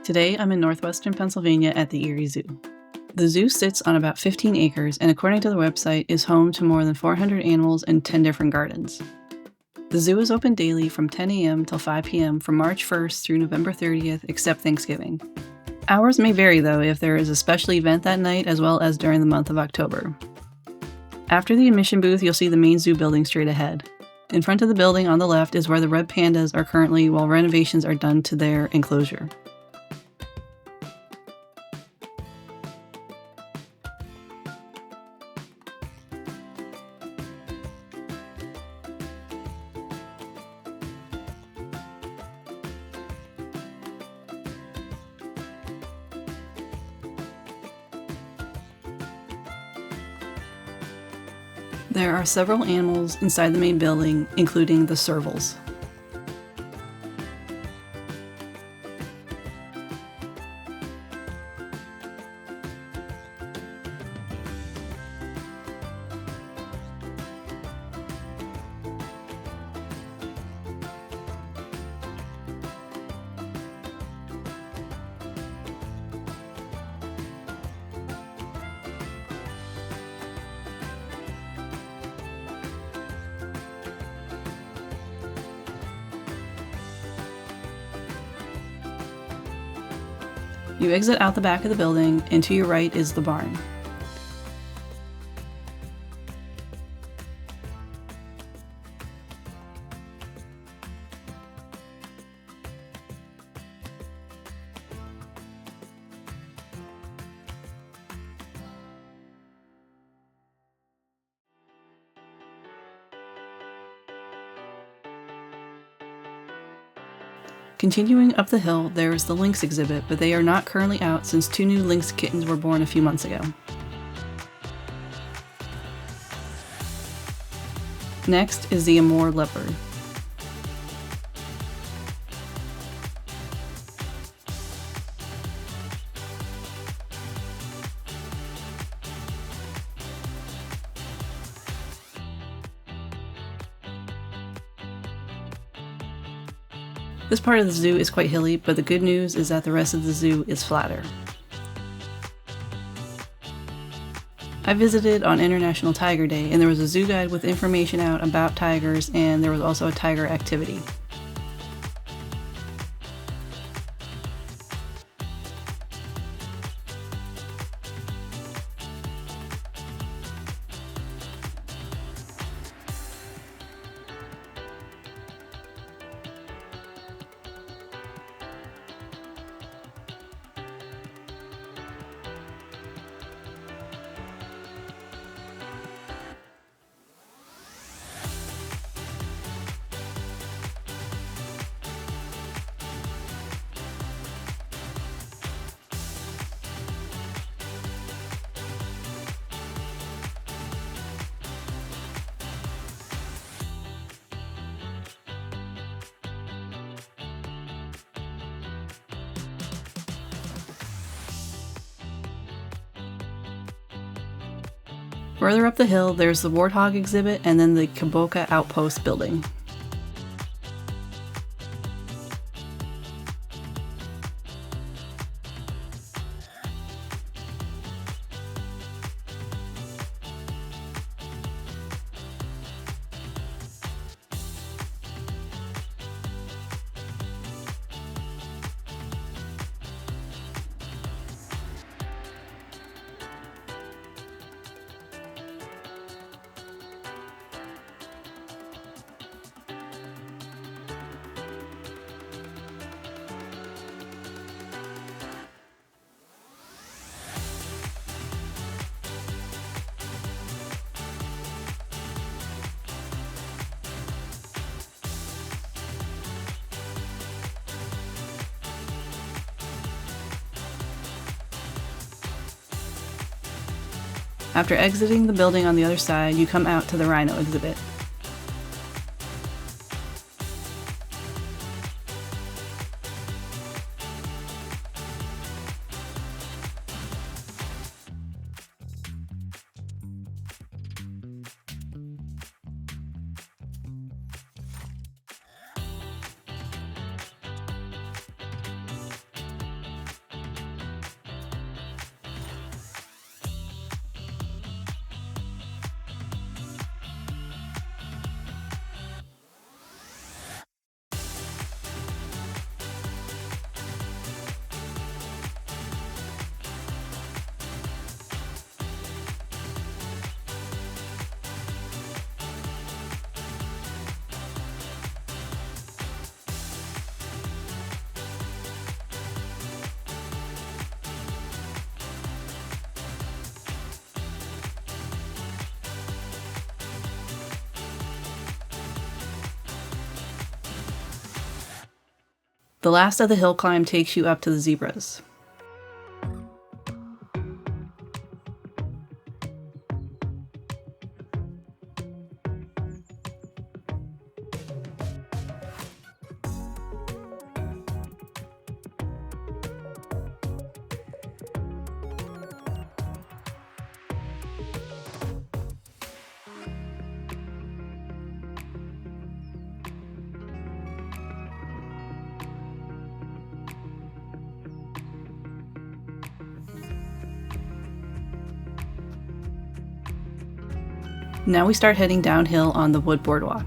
Today, I'm in northwestern Pennsylvania at the Erie Zoo. The zoo sits on about 15 acres and, according to the website, is home to more than 400 animals and 10 different gardens. The zoo is open daily from 10 a.m. till 5 p.m. from March 1st through November 30th, except Thanksgiving. Hours may vary, though, if there is a special event that night as well as during the month of October. After the admission booth, you'll see the main zoo building straight ahead. In front of the building on the left is where the red pandas are currently while renovations are done to their enclosure. There are several animals inside the main building, including the servals. You exit out the back of the building, and to your right is the barn. Continuing up the hill, there is the lynx exhibit, but they are not currently out since 2 new lynx kittens were born a few months ago. Next is the Amur leopard. This part of the zoo is quite hilly, but the good news is that the rest of the zoo is flatter. I visited on International Tiger Day, and there was a zoo guide with information out about tigers, and there was also a tiger activity. Further up the hill, there's the warthog exhibit and then the Kiboka outpost building. After exiting the building on the other side, you come out to the rhino exhibit. The last of the hill climb takes you up to the zebras. Now we start heading downhill on the wood boardwalk.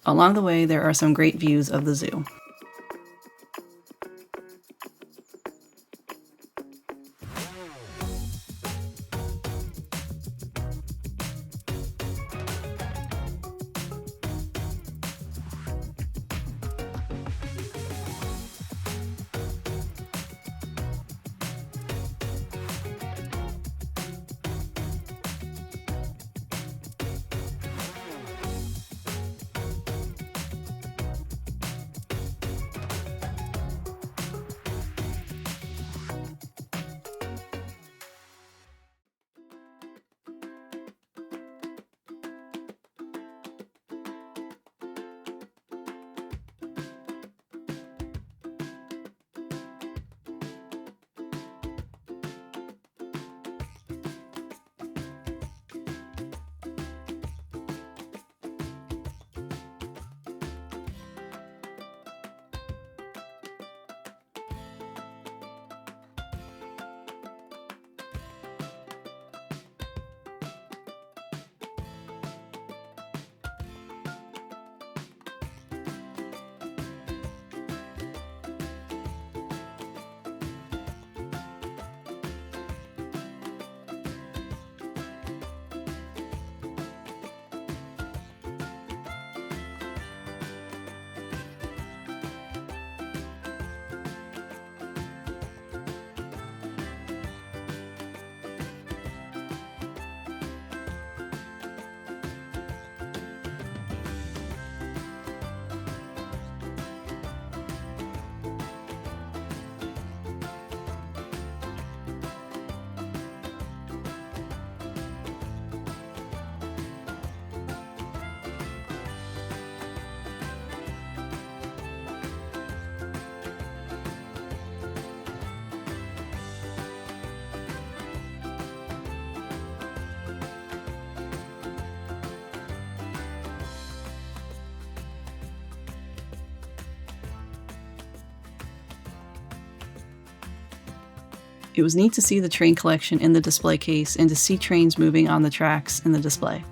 Along the way, there are some great views of the zoo. It was neat to see the train collection in the display case and to see trains moving on the tracks in the display.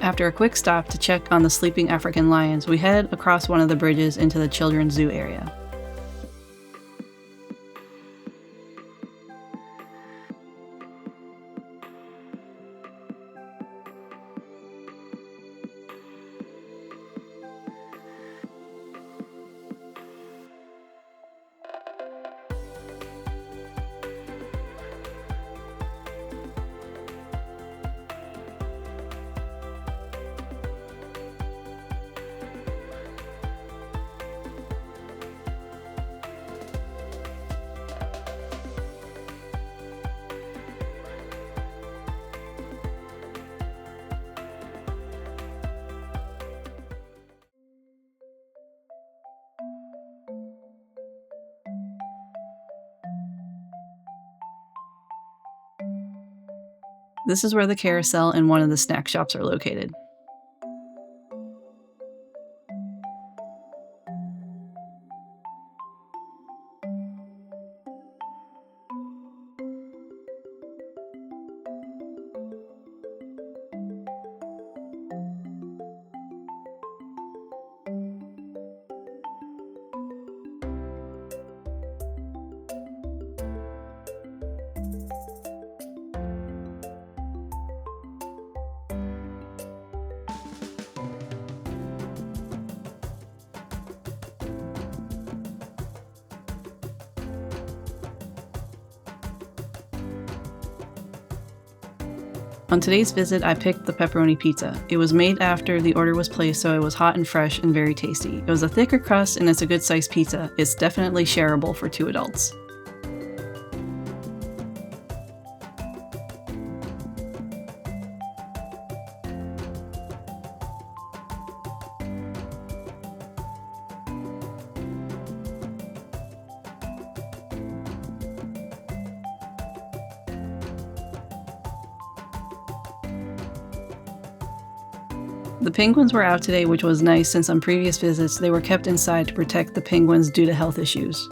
After a quick stop to check on the sleeping African lions, we head across one of the bridges into the children's zoo area. This is where the carousel and one of the snack shops are located. On today's visit, I picked the pepperoni pizza. It was made after the order was placed, so it was hot and fresh and very tasty. It was a thicker crust and it's a good sized pizza. It's definitely shareable for 2 adults. The penguins were out today, which was nice since on previous visits they were kept inside to protect the penguins due to health issues.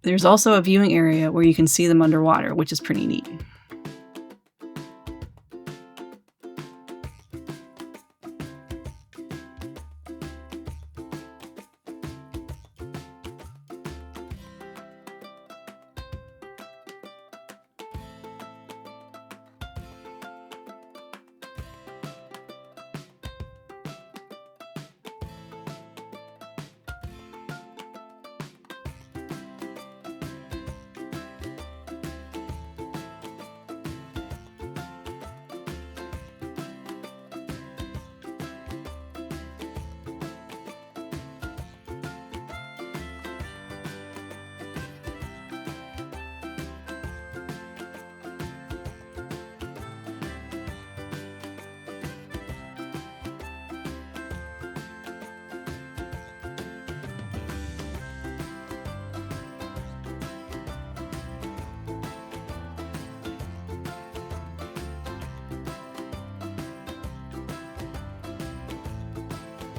There's also a viewing area where you can see them underwater, which is pretty neat.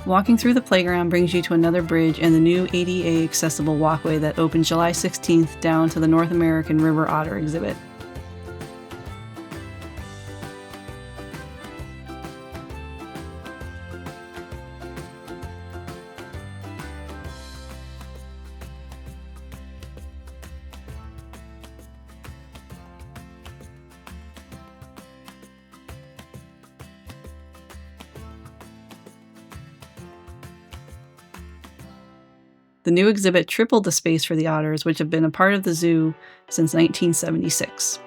Walking through the playground brings you to another bridge and the new ADA accessible walkway that opened July 16th down to the North American River Otter exhibit. The new exhibit tripled the space for the otters, which have been a part of the zoo since 1976.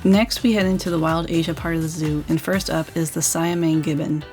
Next, we head into the Wild Asia part of the zoo, and first up is the Siamang gibbon.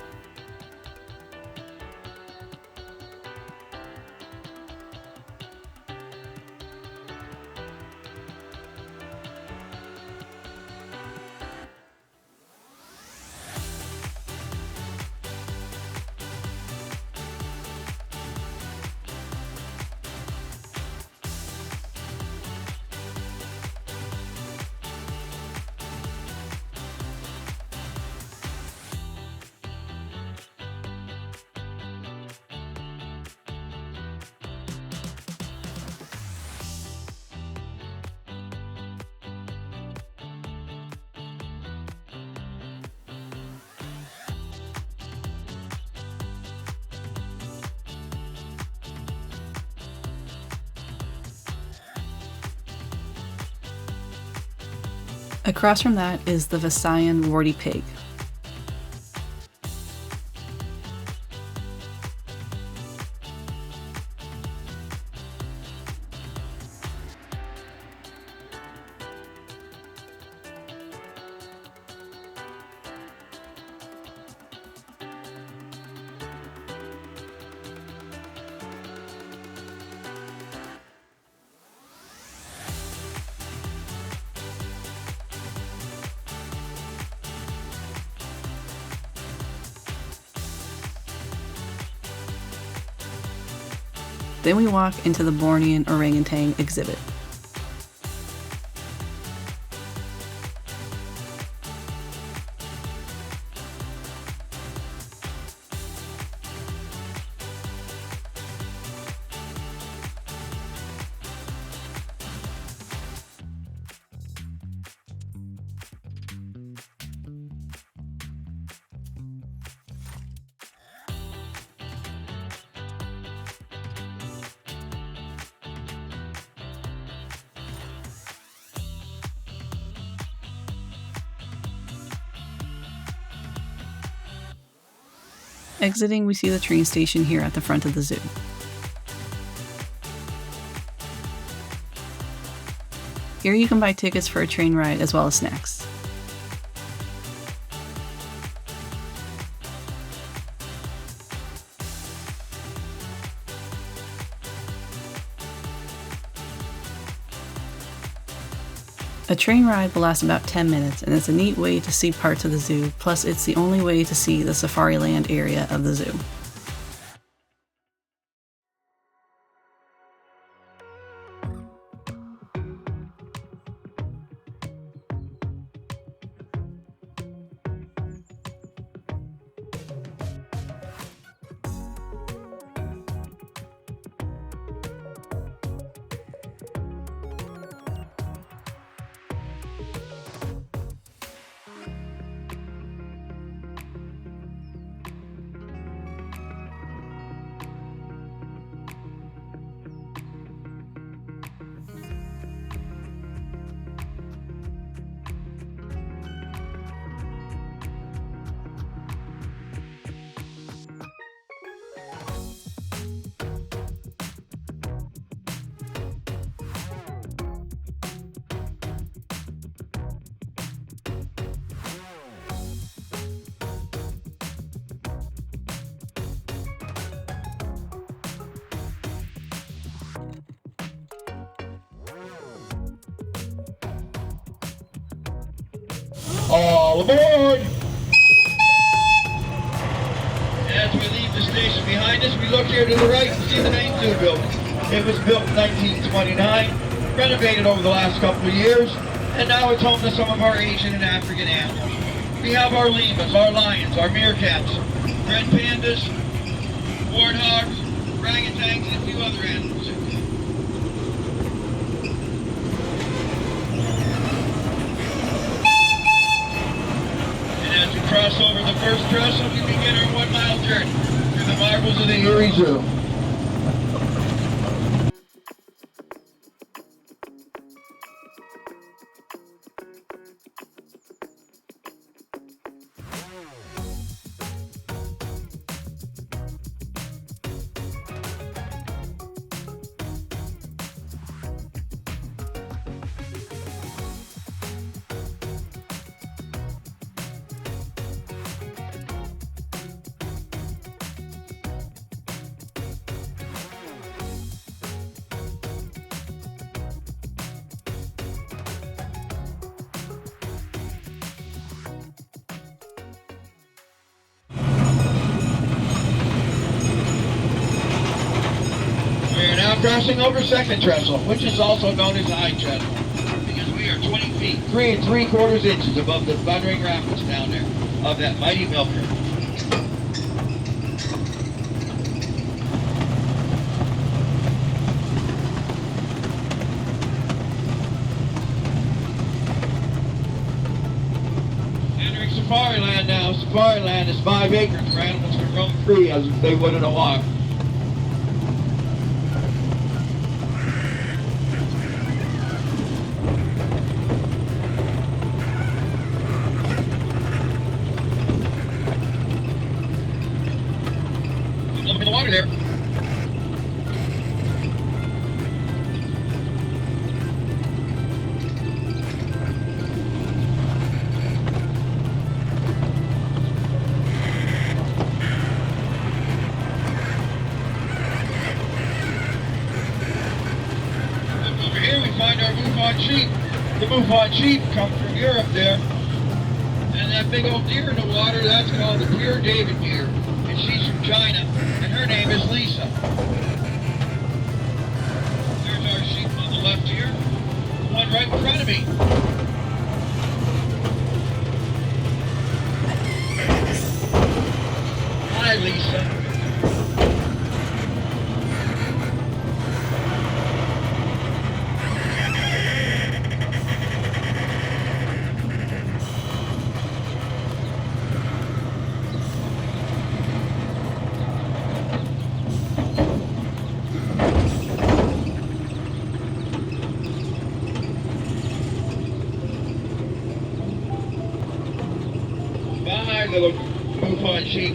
Across from that is the Visayan warty pig. Then we walk into the Bornean orangutan exhibit. Exiting, we see the train station here at the front of the zoo. Here you can buy tickets for a train ride as well as snacks. A train ride will last about 10 minutes, and it's a neat way to see parts of the zoo, plus it's the only way to see the Safariland area of the zoo. All aboard! As we leave the station behind us, we look here to the right and see the main zoo building. It was built in 1929, renovated over the last couple of years, and now it's home to some of our Asian and African animals. We have our lemurs, our lions, our meerkats, red pandas, warthogs, orangutans, and a few other animals. As we cross over the first trestle, we begin our 1 mile journey through the marvels of the Erie Zoo. now crossing over second trestle, which is also known as high trestle, because we are 20 feet, 3 3/4 inches above the thundering rapids down there of that mighty milker. Entering Safariland now. Safariland is 5 acres where animals can roam free as they would in a wild. Look in the water there. Over here we find our Buffon sheep. The Buffon sheep come from Europe there. And that big old deer in the water, that's called the pure David deer. And she's from China. And her name is Lisa. There's our sheep on the left here. The one right in front of me. Hi, Lisa. Bye, little Buffon sheep.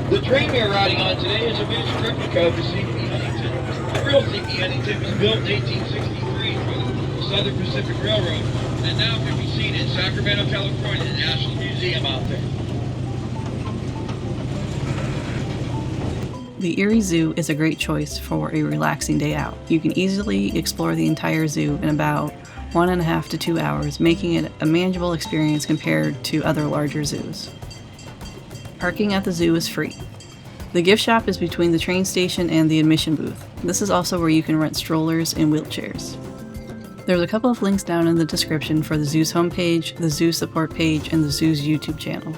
The train we are riding on today is a miniature replica of the C.P. Huntington. The real C.P. Huntington was built in 1863 for the Southern Pacific Railroad, and now can be seen in Sacramento, California, the National Museum out there. The Erie Zoo is a great choice for a relaxing day out. You can easily explore the entire zoo in about 1.5 to 2 hours, making it a manageable experience compared to other larger zoos. Parking at the zoo is free. The gift shop is between the train station and the admission booth. This is also where you can rent strollers and wheelchairs. There's a couple of links down in the description for the zoo's homepage, the zoo support page, and the zoo's YouTube channel.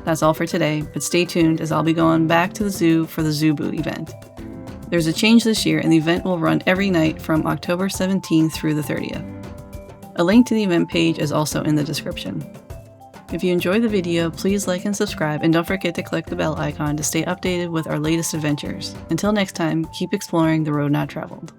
That's all for today, but stay tuned as I'll be going back to the zoo for the Zoo Boo event. There's a change this year, and the event will run every night from October 17th through the 30th. A link to the event page is also in the description. If you enjoyed the video, please like and subscribe, and don't forget to click the bell icon to stay updated with our latest adventures. Until next time, keep exploring the road not traveled.